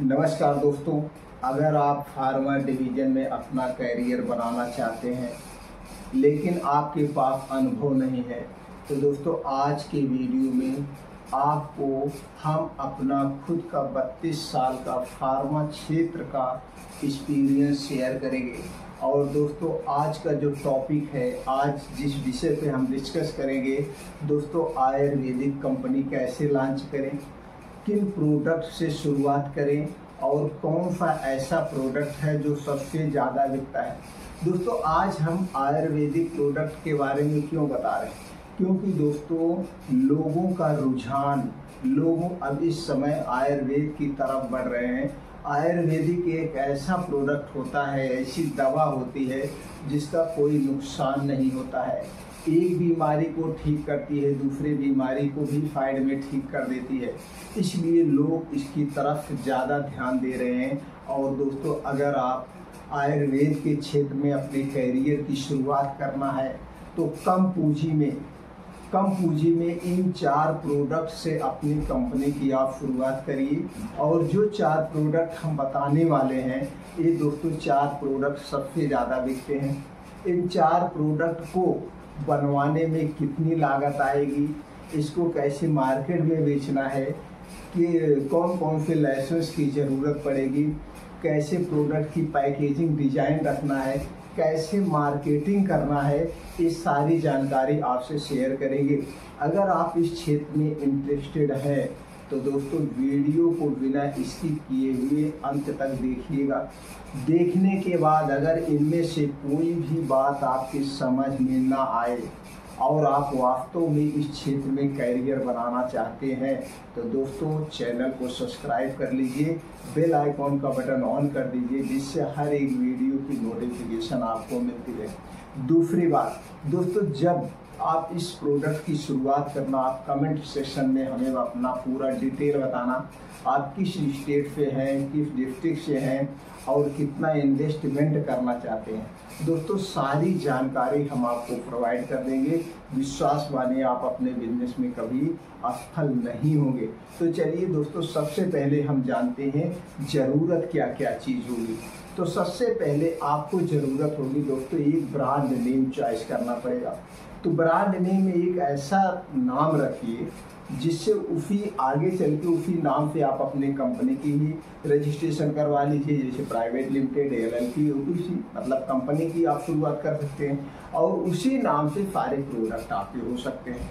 नमस्कार दोस्तों, अगर आप फार्मा डिवीज़न में अपना कैरियर बनाना चाहते हैं लेकिन आपके पास अनुभव नहीं है तो दोस्तों आज के वीडियो में आपको हम अपना खुद का 32 साल का फार्मा क्षेत्र का एक्सपीरियंस शेयर करेंगे। और दोस्तों आज का जो टॉपिक है, आज जिस विषय पे हम डिस्कस करेंगे दोस्तों, आयुर्वेदिक कंपनी कैसे लॉन्च करें, किन प्रोडक्ट से शुरुआत करें और कौन सा ऐसा प्रोडक्ट है जो सबसे ज़्यादा बिकता है। दोस्तों आज हम आयुर्वेदिक प्रोडक्ट के बारे में क्यों बता रहे हैं, क्योंकि दोस्तों लोगों का रुझान, लोग अब इस समय आयुर्वेद की तरफ बढ़ रहे हैं। आयुर्वेदिक एक ऐसा प्रोडक्ट होता है, ऐसी दवा होती है जिसका कोई नुकसान नहीं होता है। एक बीमारी को ठीक करती है, दूसरी बीमारी को भी साइड में ठीक कर देती है, इसलिए लोग इसकी तरफ ज़्यादा ध्यान दे रहे हैं। और दोस्तों अगर आप आयुर्वेद के क्षेत्र में अपने कैरियर की शुरुआत करना है तो कम पूंजी में इन 4 प्रोडक्ट से अपनी कंपनी की आप शुरुआत करिए। और जो 4 प्रोडक्ट हम बताने वाले हैं ये दोस्तों 4 प्रोडक्ट सबसे ज़्यादा बिकते हैं। इन 4 प्रोडक्ट को बनवाने में कितनी लागत आएगी, इसको कैसे मार्केट में बेचना है, कि कौन कौन से लाइसेंस की ज़रूरत पड़ेगी, कैसे प्रोडक्ट की पैकेजिंग डिज़ाइन रखना है, कैसे मार्केटिंग करना है, ये सारी जानकारी आपसे शेयर करेंगे। अगर आप इस क्षेत्र में इंटरेस्टेड हैं तो दोस्तों वीडियो को बिना स्किप किए हुए अंत तक देखिएगा। देखने के बाद अगर इनमें से कोई भी बात आपकी समझ में ना आए और आप वास्तव में इस क्षेत्र में कैरियर बनाना चाहते हैं तो दोस्तों चैनल को सब्सक्राइब कर लीजिए, बेल आइकॉन का बटन ऑन कर दीजिए, जिससे हर एक वीडियो की नोटिफिकेशन आपको मिलती है। दूसरी बात दोस्तों, जब आप इस प्रोडक्ट की शुरुआत करना, आप कमेंट सेक्शन में हमें अपना पूरा डिटेल बताना, आप किस स्टेट से हैं, किस डिस्ट्रिक्ट से हैं और कितना इन्वेस्टमेंट करना चाहते हैं। दोस्तों सारी जानकारी हम आपको प्रोवाइड कर देंगे। विश्वास मानिए आप अपने बिजनेस में कभी असफल नहीं होंगे। तो चलिए दोस्तों सबसे पहले हम जानते हैं ज़रूरत क्या क्या चीज़ होगी। तो सबसे पहले आपको ज़रूरत होगी दोस्तों एक ब्रांड नेम चॉइस करना पड़ेगा। तो ब्रांड नेम में एक ऐसा नाम रखिए जिससे उसी आगे चल के उसी नाम से आप अपने कंपनी की ही रजिस्ट्रेशन करवा लीजिए, जैसे प्राइवेट लिमिटेड, LLP, उसी मतलब कंपनी की आप शुरुआत कर सकते हैं और उसी नाम से सारे प्रोडक्ट आपके हो सकते हैं।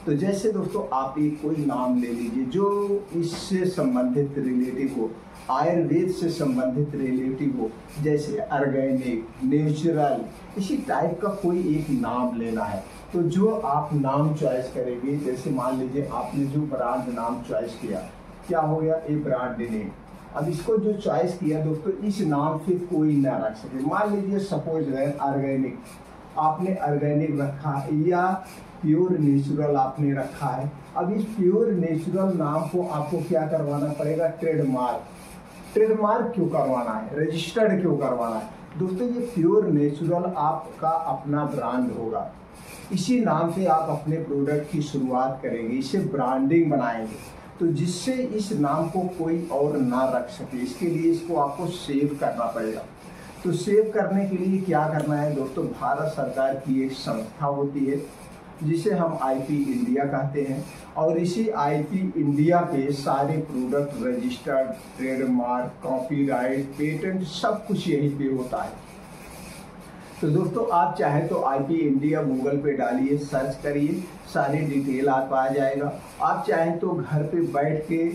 तो जैसे दोस्तों आप एक कोई नाम ले लीजिए जो इससे संबंधित रिलेटिव हो, आयुर्वेद से संबंधित रिलेटिव हो, जैसे ऑर्गेनिक, नेचुरल, इसी टाइप का कोई एक नाम लेना है। तो जो आप नाम चॉइस करेंगे, जैसे मान लीजिए आपने जो ब्रांड नाम चॉइस किया, क्या हो गया, ये ब्रांड नेम। अब इसको जो चॉइस किया दोस्तों इस नाम से कोई ना रख सके। मान लीजिए सपोज है ऑर्गेनिक, आपने ऑर्गेनिक रखा या प्योर नेचुरल आपने रखा है। अब इस प्योर नेचुरल नाम को आपको क्या करवाना पड़ेगा, ट्रेडमार्क क्यों करवाना है, रजिस्टर्ड क्यों करवाना है। दोस्तों ये प्योर नेचुरल आपका अपना ब्रांड होगा, इसी नाम से आप अपने प्रोडक्ट की शुरुआत करेंगे, इसे ब्रांडिंग बनाएंगे तो जिससे इस नाम को कोई और ना रख सके। इसके लिए इसको आपको सेव करना पड़ेगा। तो सेव करने के लिए क्या करना है दोस्तों, भारत सरकार की एक संस्था होती है जिसे हम IP इंडिया कहते हैं और इसी IP इंडिया पे सारे product registered, trademark, copyright, patent सब कुछ यहीं पे होता है। तो दोस्तों आप चाहे तो IP इंडिया गूगल पे डालिए, सर्च करिए, सारी डिटेल आप आ जाएगा। आप चाहें तो घर पे बैठ के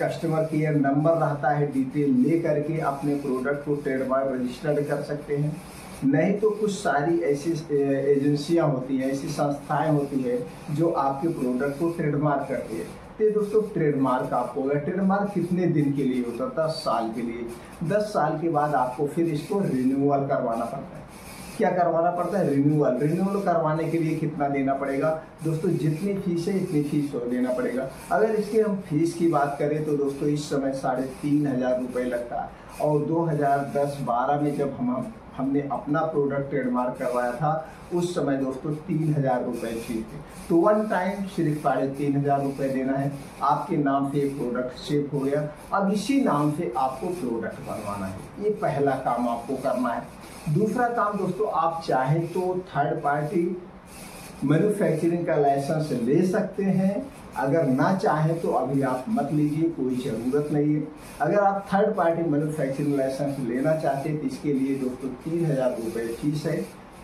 कस्टमर केयर नंबर रहता है, डिटेल ले करके अपने प्रोडक्ट को ट्रेडमार्क रजिस्टर्ड कर सकते हैं। नहीं तो कुछ सारी ऐसी एजेंसियां होती हैं, ऐसी संस्थाएं होती हैं जो आपके प्रोडक्ट को ट्रेडमार्क करती है। तो दोस्तों ट्रेडमार्क आपको होगा, ट्रेडमार्क कितने दिन के लिए होता है, 10 साल के लिए। 10 साल के बाद आपको फिर इसको रिन्यूअल करवाना पड़ता है। क्या करवाना पड़ता है, रिन्यूअल करवाने के लिए कितना देना पड़ेगा दोस्तों, जितनी फीस है इतनी फीस देना पड़ेगा। अगर इसकी हम फीस की बात करें तो दोस्तों इस समय 3,500 रुपये लगता है और 2010-12 में जब हम हमने अपना प्रोडक्ट ट्रेडमार्क करवाया था उस समय दोस्तों 3,000 रुपये फीस थे। तो वन टाइम सिर्फ 3,500 रुपये देना है, आपके नाम से एक प्रोडक्ट सेव हो गया। अब इसी नाम से आपको प्रोडक्ट बनवाना है, ये पहला काम आपको करना है। दूसरा काम दोस्तों, आप चाहें तो थर्ड पार्टी मैन्युफैक्चरिंग का लाइसेंस ले सकते हैं, अगर ना चाहें तो अभी आप मत लीजिए, कोई ज़रूरत नहीं है। अगर आप थर्ड पार्टी मैन्युफैक्चरिंग लाइसेंस लेना चाहते हैं तो इसके लिए दोस्तों 3,000 रुपये फीस है।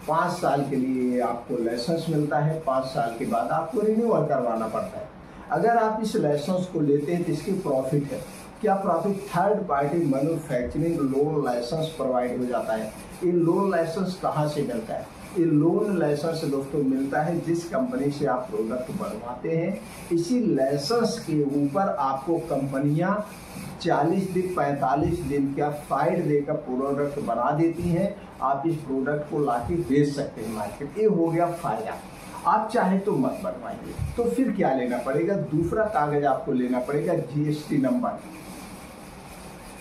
5 साल के लिए आपको लाइसेंस मिलता है, 5 साल के बाद आपको रिन्यूअल करवाना पड़ता है। अगर आप इस लाइसेंस को लेते हैं तो इसकी प्रॉफिट है, क्या profit, third party manufacturing loan licence provide हो जाता है। ये लोन लाइसेंस कहाँ से मिलता है? ये लोन लाइसेंस दोस्तों मिलता है जिस कंपनी से आप प्रोडक्ट बनवाते हैं, इसी लाइसेंस के ऊपर आपको कंपनियां 40 दिन 45 दिन का फाइल देकर प्रोडक्ट बना देती हैं। आप इस प्रोडक्ट को लाके बेच सकते हैं मार्केट, ये हो गया फायदा। आप चाहे तो मत बनवाइए। तो फिर क्या लेना पड़ेगा? दूसरा कागज आपको लेना पड़ेगा जीएसटी नंबर।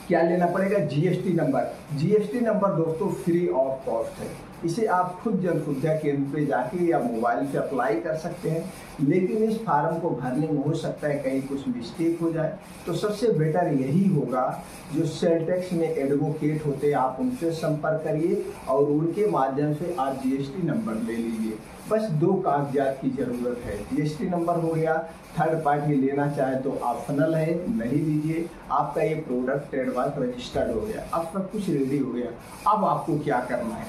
क्या लेना पड़ेगा? GST number. जीएसटी नंबर दोस्तों फ्री ऑफ कॉस्ट है, इसे आप खुद जन सुविधा केंद्र पे जाके या मोबाइल से अप्लाई कर सकते हैं। लेकिन इस फार्म को भरने में हो सकता है कहीं कुछ मिस्टेक हो जाए, तो सबसे बेटर यही होगा जो सेल टैक्स में एडवोकेट होते हैं, आप उनसे संपर्क करिए और उनके माध्यम से आप जीएसटी नंबर ले लीजिए। बस 2 कागजात की ज़रूरत है, जीएसटी नंबर हो गया। थर्ड पार्टी लेना चाहे तो ऑप्शनल है, नहीं लीजिए। आपका ये प्रोडक्ट ट्रेडमार्क रजिस्टर्ड हो गया, अब सब कुछ रेडी हो गया। अब आपको क्या करना है?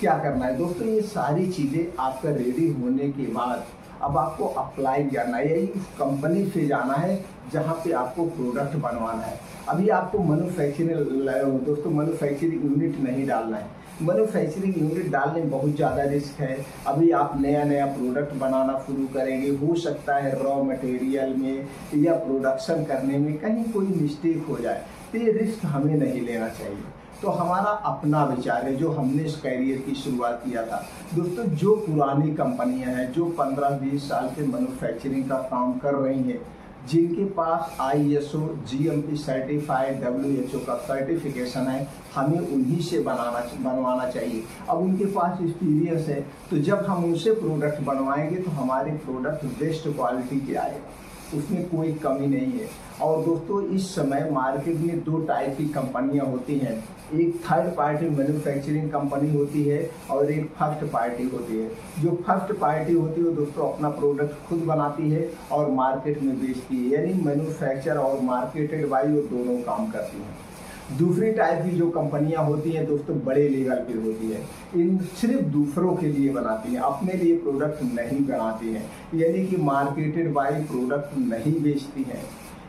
क्या करना है दोस्तों, ये सारी चीज़ें आपका रेडी होने के बाद अब आपको अप्लाई करना है, यही उस कंपनी से जाना है जहाँ पे आपको प्रोडक्ट बनवाना है। अभी आपको मैन्युफैक्चरिंग दोस्तों मैन्युफैक्चरिंग यूनिट नहीं डालना है। मैन्युफैक्चरिंग यूनिट डालने में बहुत ज़्यादा रिस्क है। अभी आप नया प्रोडक्ट बनाना शुरू करेंगे, हो सकता है रॉ मटेरियल में या प्रोडक्शन करने में कहीं कोई मिस्टेक हो जाए, तो ये रिस्क हमें नहीं लेना चाहिए। तो हमारा अपना विचार है, जो हमने इस कैरियर की शुरुआत किया था दोस्तों, जो पुरानी कंपनियां हैं जो 15-20 साल से मैन्युफैक्चरिंग का काम कर रही हैं, जिनके पास ISO GMP सर्टिफाइड WHO का सर्टिफिकेशन है, हमें उन्हीं से बनवाना चाहिए। अब उनके पास एक्सपीरियंस है, तो जब हम उनसे प्रोडक्ट बनवाएंगे तो हमारे प्रोडक्ट बेस्ट क्वालिटी के आएगा, उसमें कोई कमी नहीं है। और दोस्तों इस समय मार्केट में 2 टाइप की कंपनियां होती हैं, एक थर्ड पार्टी मैन्युफैक्चरिंग कंपनी होती है और एक फर्स्ट पार्टी होती है। जो फर्स्ट पार्टी होती है दोस्तों अपना प्रोडक्ट खुद बनाती है और मार्केट में बेचती है, यानी मैन्युफैक्चर और मार्केटेड बाई वो दोनों काम करती हैं। दूसरी टाइप की जो कंपनियां होती हैं दोस्तों बड़े लेवल पे होती है, इन सिर्फ दूसरों के लिए बनाती हैं, अपने लिए प्रोडक्ट नहीं बनाती हैं, यानी कि मार्केटेड बाई प्रोडक्ट नहीं बेचती हैं।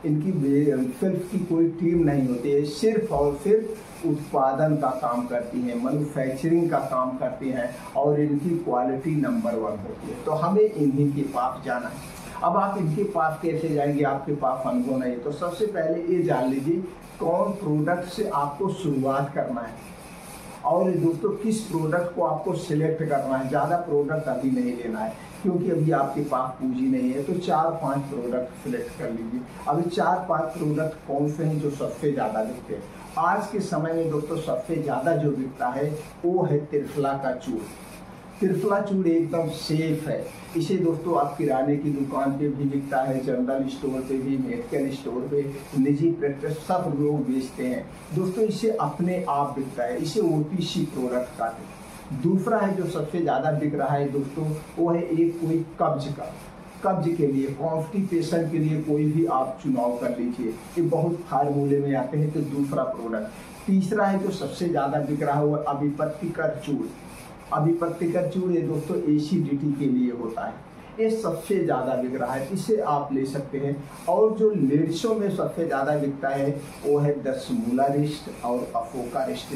इनकी सेल्फ की कोई टीम नहीं होती है, सिर्फ और सिर्फ उत्पादन का काम करती हैं, मैन्युफैक्चरिंग का काम करती हैं और इनकी क्वालिटी नंबर 1 होती है। तो हमें इन्हीं के पास जाना है। अब आप इनके पास कैसे जाएंगे? आपके पास अनुभव नहीं, तो सबसे पहले ये जान लीजिए कौन प्रोडक्ट से आपको शुरुआत करना है और दोस्तों किस प्रोडक्ट को आपको सिलेक्ट करना है। ज़्यादा प्रोडक्ट अभी नहीं लेना है क्योंकि अभी आपके पास पूंजी नहीं है, तो 4-5 प्रोडक्ट सिलेक्ट कर लीजिए। अभी 4-5 प्रोडक्ट कौन से हैं जो सबसे ज़्यादा बिकते हैं? आज के समय में दोस्तों सबसे ज़्यादा जो बिकता है वो है त्रिफला का चूड़। त्रिफला चूड़ एकदम सेफ है, इसे दोस्तों आप किराने की दुकान पे भी बिकता है, जनरल स्टोर पे भी, मेडिकल स्टोर पे, निजी प्रैक्टिस सब लोग बेचते हैं दोस्तों। इसे अपने आप बिकता है, इसे OTC प्रोडक्ट कहते हैं। दूसरा है जो सबसे ज़्यादा बिक रहा है दोस्तों, वो है एक कोई कब्ज का, कब्ज के लिए, कॉन्स्टिपेशन के लिए कोई भी आप चुनाव कर लीजिए, ये बहुत फार्मूले में आते हैं। तो दूसरा प्रोडक्ट। तीसरा है जो सबसे ज़्यादा बिक रहा है वो अभिपत्तिकर चूड़। अभिपत्तिकर चूड़ ये दोस्तों एसिडिटी के लिए होता है, ये सबसे ज़्यादा बिक रहा है, इसे आप ले सकते हैं। और जो लेडीसों में सबसे ज़्यादा बिकता है वो है 10 मूला रिस्ट और अफोका रिस्ट।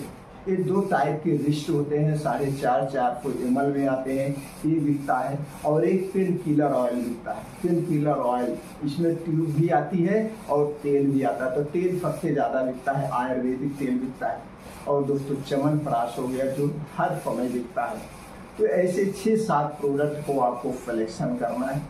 ये 2 टाइप के रिस्ट होते हैं, 450 ml में आते हैं, ये बिकता है। और एक पेन किलर ऑयल बिकता है, पेन किलर ऑयल, इसमें ट्यूब भी आती है और तेल भी आता है। तो तेल सबसे ज़्यादा बिकता है, आयुर्वेदिक तेल बिकता है। और दोस्तों च्यवनप्राश हो गया जो हर समय बिकता है। तो ऐसे 6-7 प्रोडक्ट को आपको सिलेक्शन करना है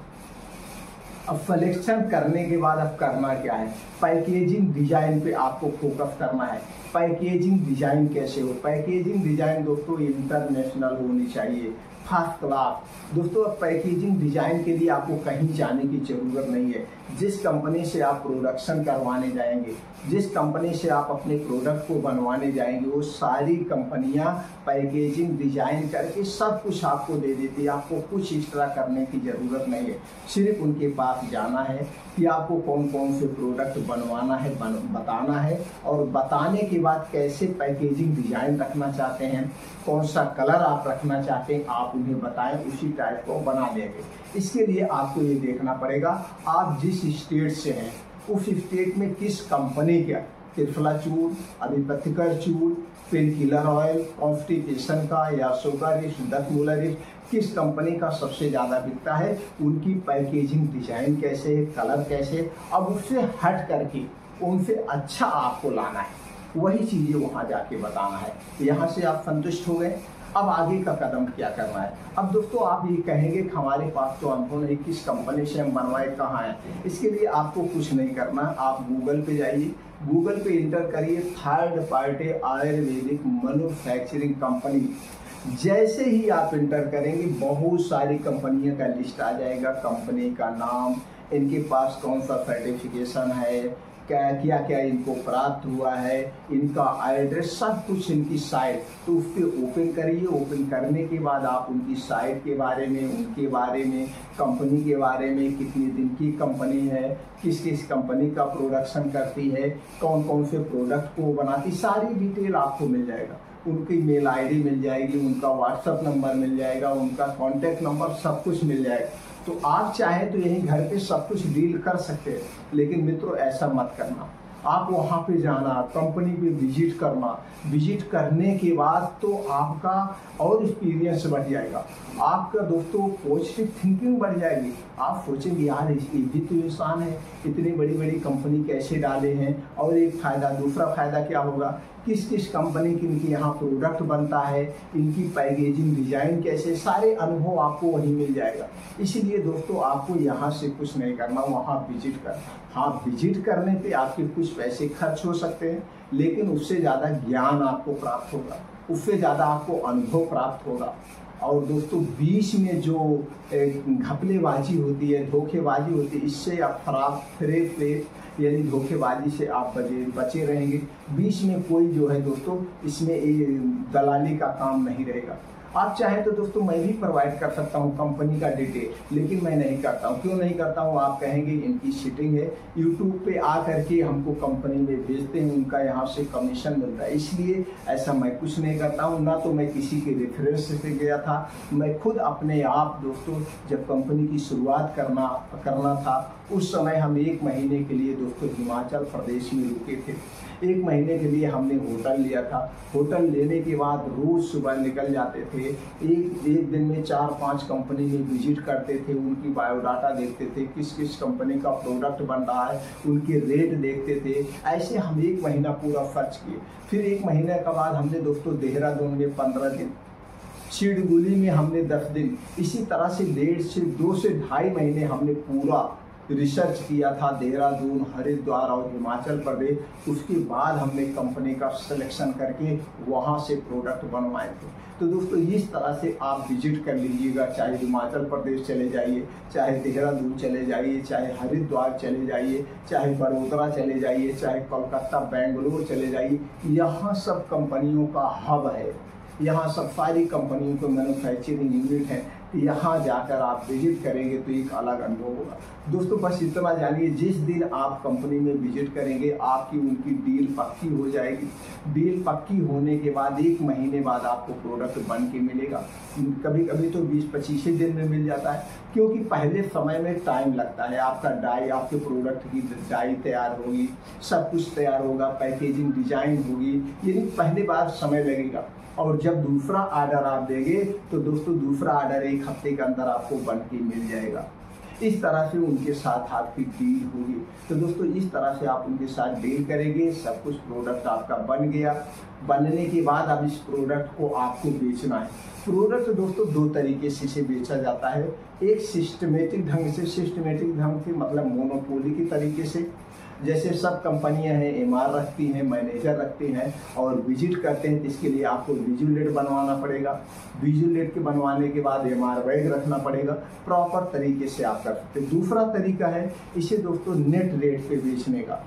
अब सिलेक्शन करने के बाद अब करना क्या है, पैकेजिंग डिजाइन पे आपको फोकस करना है। पैकेजिंग डिजाइन कैसे हो, पैकेजिंग डिजाइन दोस्तों इंटरनेशनल होनी चाहिए, फर्स्ट क्लास। दोस्तों अब पैकेजिंग डिजाइन के लिए आपको कहीं जाने की जरूरत नहीं है। जिस कंपनी से आप प्रोडक्शन करवाने जाएंगे, जिस कंपनी से आप अपने प्रोडक्ट को बनवाने जाएंगे, वो सारी कंपनियां पैकेजिंग डिजाइन करके सब कुछ आपको दे देती है। आपको कुछ एक्स्ट्रा करने की जरूरत नहीं है, सिर्फ उनके पास जाना है कि आपको कौन कौन से प्रोडक्ट बनवाना है, बताना है, और बताने के बाद कैसे पैकेजिंग डिजाइन रखना चाहते हैं, कौन सा कलर आप रखना चाहते हैं, आप उन्हें बताएं, उसी टाइप को बना देंगे। इसके लिए आपको ये देखना पड़ेगा आप जिस स्टेट से हैं उस स्टेट में किस कंपनी का त्रिफला चूर्ण, अधिपतिकर चूर्ण, पेन किलर ऑयल, कॉन्स्टिपेशन का या शुगरिश, दस्तमूलरिश, किस कंपनी का सबसे ज़्यादा बिकता है, उनकी पैकेजिंग डिजाइन कैसे है, कलर कैसे। अब उससे हट करके उनसे अच्छा आपको लाना है, वही चीज़ें वहाँ जाके बताना है। यहाँ से आप संतुष्ट हो गए, अब आगे का कदम क्या करना है। अब दोस्तों आप ये कहेंगे कि हमारे पास तो अनुभव नहीं, किस कंपनी से हम बनवाए, कहाँ है। इसके लिए आपको कुछ नहीं करना, आप गूगल पे जाइए, गूगल पे इंटर करिए third party Ayurvedic manufacturing company. जैसे ही आप इंटर करेंगे बहुत सारी कंपनियों का लिस्ट आ जाएगा, कंपनी का नाम, इनके पास कौन सा सर्टिफिकेशन है, क्या क्या इनको प्राप्त हुआ है, इनका एड्रेस, सब कुछ इनकी साइट। तो उस पर ओपन करिए। ओपन करने के बाद आप उनकी साइट के बारे में, उनके बारे में, कंपनी के बारे में, कितने दिन की कंपनी है, किस किस कंपनी का प्रोडक्शन करती है, कौन कौन से प्रोडक्ट को बनाती, सारी डिटेल आपको मिल जाएगा। उनकी मेल आईडी मिल जाएगी, उनका व्हाट्सएप नंबर मिल जाएगा, उनका कॉन्टैक्ट नंबर, सब कुछ मिल जाएगा। तो आप चाहे तो यहीं घर पे सब कुछ डील कर सकते हैं, लेकिन मित्रों ऐसा मत करना। आप वहाँ पे जाना, कंपनी पे विजिट करना, विजिट करने के बाद तो आपका और एक्सपीरियंस बढ़ जाएगा, आपका दोस्तों पॉजिटिव थिंकिंग बढ़ जाएगी। आप सोचेंगे यार ये भी तो इंसान है, इतनी बड़ी बड़ी कंपनी कैसे डाले हैं। और एक फ़ायदा, दूसरा फ़ायदा क्या होगा, किस किस कंपनी की इनके यहाँ प्रोडक्ट बनता है, इनकी पैकेजिंग डिजाइन कैसे, सारे अनुभव आपको वहीं मिल जाएगा। इसलिए दोस्तों आपको यहाँ से कुछ नहीं करना, वहाँ विजिट करना। हाँ, विजिट करने पे आपके कुछ पैसे खर्च हो सकते हैं, लेकिन उससे ज़्यादा ज्ञान आपको प्राप्त होगा, उससे ज़्यादा आपको अनुभव प्राप्त होगा। और दोस्तों बीच में जो घपलेबाजी होती है, धोखेबाजी होती है, इससे आप यानी धोखेबाजी से आप बचे रहेंगे। बीच में कोई जो है दोस्तों इसमें दलाली का काम नहीं रहेगा। आप चाहें तो दोस्तों मैं भी प्रोवाइड कर सकता हूं कंपनी का डिटेल, लेकिन मैं नहीं करता हूं। क्यों नहीं करता हूं, आप कहेंगे इनकी सीटिंग है, यूट्यूब पे आ करके हमको कंपनी में भेजते हैं, उनका यहाँ से कमीशन मिलता है, इसलिए ऐसा मैं कुछ नहीं करता हूं। ना तो मैं किसी के रेफरेंस से गया था, मैं खुद अपने आप दोस्तों जब कंपनी की शुरुआत करना था, उस समय हम 1 महीने के लिए दोस्तों हिमाचल प्रदेश में रुके थे। 1 महीने के लिए हमने होटल लिया था। होटल लेने के बाद रोज सुबह निकल जाते थे, एक दिन में 4-5 कंपनी में विजिट करते थे, उनकी बायोडाटा देखते थे, किस किस कंपनी का प्रोडक्ट बन रहा है, उनके रेट देखते थे। ऐसे हम 1 महीना पूरा सर्च किए। फिर 1 महीने के बाद हमने दोस्तों देहरादून में 15 दिन, सिडगुली में हमने 10 दिन, इसी तरह से 2 से ढाई महीने हमने पूरा रिसर्च किया था, देहरादून, हरिद्वार और हिमाचल प्रदेश। उसके बाद हमने कंपनी का सिलेक्शन करके वहाँ से प्रोडक्ट बनवाए थे। तो दोस्तों इस तरह से आप विजिट कर लीजिएगा, चाहे हिमाचल प्रदेश चले जाइए, चाहे देहरादून चले जाइए, चाहे हरिद्वार चले जाइए, चाहे बड़ोदरा चले जाइए, चाहे कोलकाता, बेंगलुरु चले जाइए। यहाँ सब कंपनियों का हब है, यहाँ सब सारी कंपनियों को मैन्युफैक्चरिंग यूनिट है। यहाँ जाकर आप विजिट करेंगे तो एक अलग अनुभव होगा। दोस्तों बस इतना जानिए, जिस दिन आप कंपनी में विजिट करेंगे आपकी उनकी डील पक्की हो जाएगी। डील पक्की होने के बाद 1 महीने बाद आपको प्रोडक्ट बन के मिलेगा। कभी कभी तो 20-25 दिन में मिल जाता है, क्योंकि पहले समय में टाइम लगता है। आपका डाई, आपके प्रोडक्ट की डाई तैयार होगी, सब कुछ तैयार होगा, पैकेजिंग डिजाइन होगी, यानी पहले बार समय लगेगा। और जब दूसरा ऑर्डर आप देंगे तो दोस्तों दूसरा ऑर्डर 1 हफ्ते के अंदर आपको बन के मिल जाएगा। इस तरह से उनके साथ आपकी डील होगी। तो दोस्तों इस तरह से आप उनके साथ डील करेंगे, सब कुछ प्रोडक्ट आपका बन गया। बनने के बाद अब इस प्रोडक्ट को आपको बेचना है। प्रोडक्ट दोस्तों दो तरीके से इसे बेचा जाता है। एक सिस्टमेटिक ढंग से मतलब मोनोपोली के तरीके से, जैसे सब कंपनियां हैं एमआर रखती हैं, मैनेजर रखते हैं और विजिट करते हैं, तो इसके लिए आपको विजुलेट बनवाना पड़ेगा। विजुलेट के बनवाने के बाद एमआर बैग रखना पड़ेगा। प्रॉपर तरीके से आप कर सकते हैं। दूसरा तरीका है इसे दोस्तों नेट रेट पे बेचने का।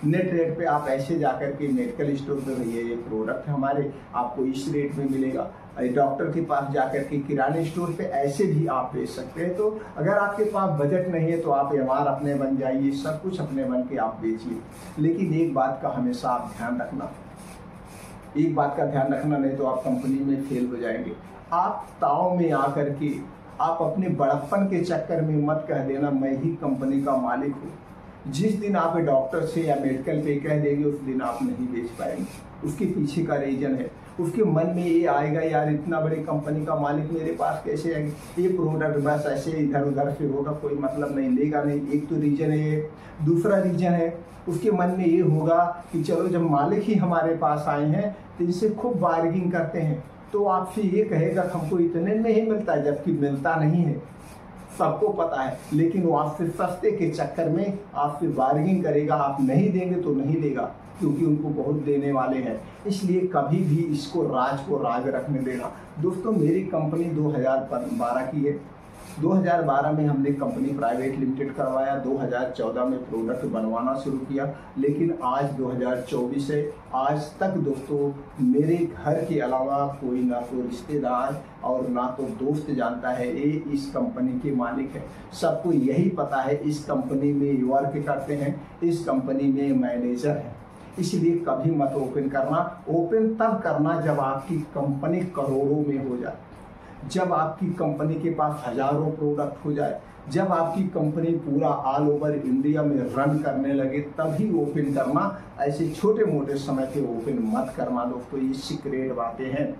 नेट रेट पे आप ऐसे जाकर के मेडिकल स्टोर पे भैया ये प्रोडक्ट हमारे आपको इस रेट में मिलेगा, डॉक्टर के पास जाकर के किराने स्टोर पे ऐसे भी आप बेच सकते हैं। तो अगर आपके पास बजट नहीं है तो आप एमआर अपने बन जाइए, सब कुछ अपने बन के आप बेचिए। लेकिन एक बात का हमेशा आप ध्यान रखना, नहीं तो आप कंपनी में फेल हो जाएंगे। आप ताव में आकर के आप अपने बड़प्पन के चक्कर में मत कह देना मैं ही कंपनी का मालिक हूँ। जिस दिन आप डॉक्टर से या मेडिकल पे कह देंगे उस दिन आप नहीं बेच पाएंगे। उसके पीछे का रीजन है, उसके मन में ये आएगा यार इतना बड़ी कंपनी का मालिक मेरे पास कैसे आएंगे, ये प्रोडक्ट बस ऐसे इधर उधर से होगा, कोई मतलब नहीं, लेगा नहीं। एक तो रीजन है ये। दूसरा रीजन है उसके मन में ये होगा कि चलो जब मालिक ही हमारे पास आए हैं तो इनसे खूब बार्गिंग करते हैं, तो आपसे ये कहेगा हमको इतने में ही मिलता है, जबकि मिलता नहीं है, सबको पता है। लेकिन वो आपसे सस्ते के चक्कर में आपसे बार्गिंग करेगा, आप नहीं देंगे तो नहीं देगा, क्योंकि उनको बहुत देने वाले हैं। इसलिए कभी भी इसको राज को राज रखने देना। दोस्तों मेरी कंपनी 2012 की है। 2012 में हमने कंपनी प्राइवेट लिमिटेड करवाया, 2014 में प्रोडक्ट बनवाना शुरू किया, लेकिन आज 2024 है। आज तक दोस्तों मेरे घर के अलावा कोई ना तो रिश्तेदार और ना तो दोस्त जानता है ये इस कंपनी के मालिक है। सबको यही पता है इस कंपनी में वर्क करते हैं, इस कंपनी में मैनेजर है। इसलिए कभी मत ओपन करना। ओपन तब करना जब आपकी कंपनी करोड़ों में हो जाए, जब आपकी कंपनी के पास हजारों प्रोडक्ट हो जाए, जब आपकी कंपनी पूरा ऑल ओवर इंडिया में रन करने लगे, तभी ओपन करना। ऐसे छोटे मोटे समय पे ओपन मत करना दोस्तों, ये सीक्रेट बातें हैं।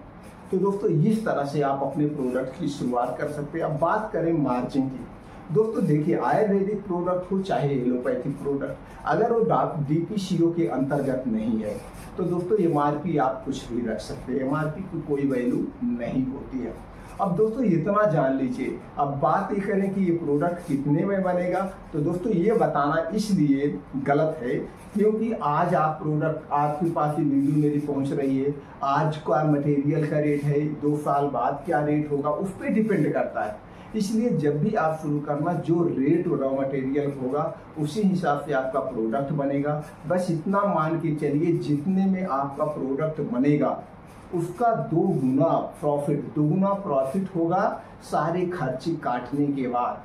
तो दोस्तों इस तरह से आप अपने प्रोडक्ट की शुरुआत कर सकते हैं। अब बात करें मार्जिन की। दोस्तों देखिए आयुर्वेदिक प्रोडक्ट हो चाहे एलोपैथिक प्रोडक्ट, अगर वो डीपीसीओ के अंतर्गत नहीं है तो दोस्तों एमआरपी आप कुछ भी रख सकते हैं, एमआरपी की कोई वैल्यू नहीं होती है। अब दोस्तों इतना जान लीजिए। अब बात ये करें कि ये प्रोडक्ट कितने में बनेगा, तो दोस्तों ये बताना इसलिए गलत है क्योंकि आज आप प्रोडक्ट आपके पास ये वीडियो मेरी पहुंच रही है, आज का मटेरियल का रेट है, 2 साल बाद क्या रेट होगा उस पर डिपेंड करता है। इसलिए जब भी आप शुरू करना, जो रेट रॉ मटेरियल होगा उसी हिसाब से आपका प्रोडक्ट बनेगा। बस इतना मान के चलिए जितने में आपका प्रोडक्ट बनेगा उसका दोगुना प्रॉफिट होगा सारे खर्चे काटने के बाद।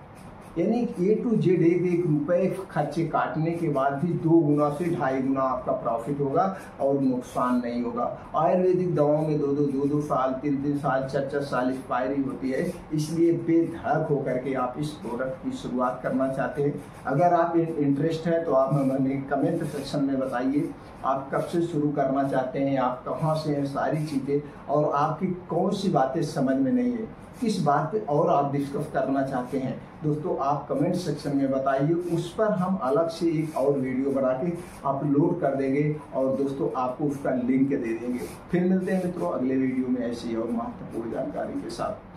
यानी A to Z एक रुपए खर्चे काटने के बाद भी 2 गुना से 2.5 गुना आपका प्रॉफिट होगा और नुकसान नहीं होगा। आयुर्वेदिक दवाओं में 2 साल 3 साल 4 साल एक्सपायरी होती है, इसलिए बेधड़क होकर के आप इस प्रोडक्ट की शुरुआत करना चाहते हैं। अगर आप इंटरेस्ट है तो आप हमें कमेंट सेक्शन में बताइए आप कब से शुरू करना चाहते हैं, आप कहाँ से हैं, सारी चीज़ें, और आपकी कौन सी बातें समझ में नहीं है, किस बात पे और आप डिस्कस करना चाहते हैं। दोस्तों आप कमेंट सेक्शन में बताइए, उस पर हम अलग से एक और वीडियो बना के अपलोड कर देंगे और दोस्तों आपको उसका लिंक दे देंगे। फिर मिलते हैं मित्रों अगले वीडियो में ऐसी और महत्वपूर्ण जानकारी के साथ।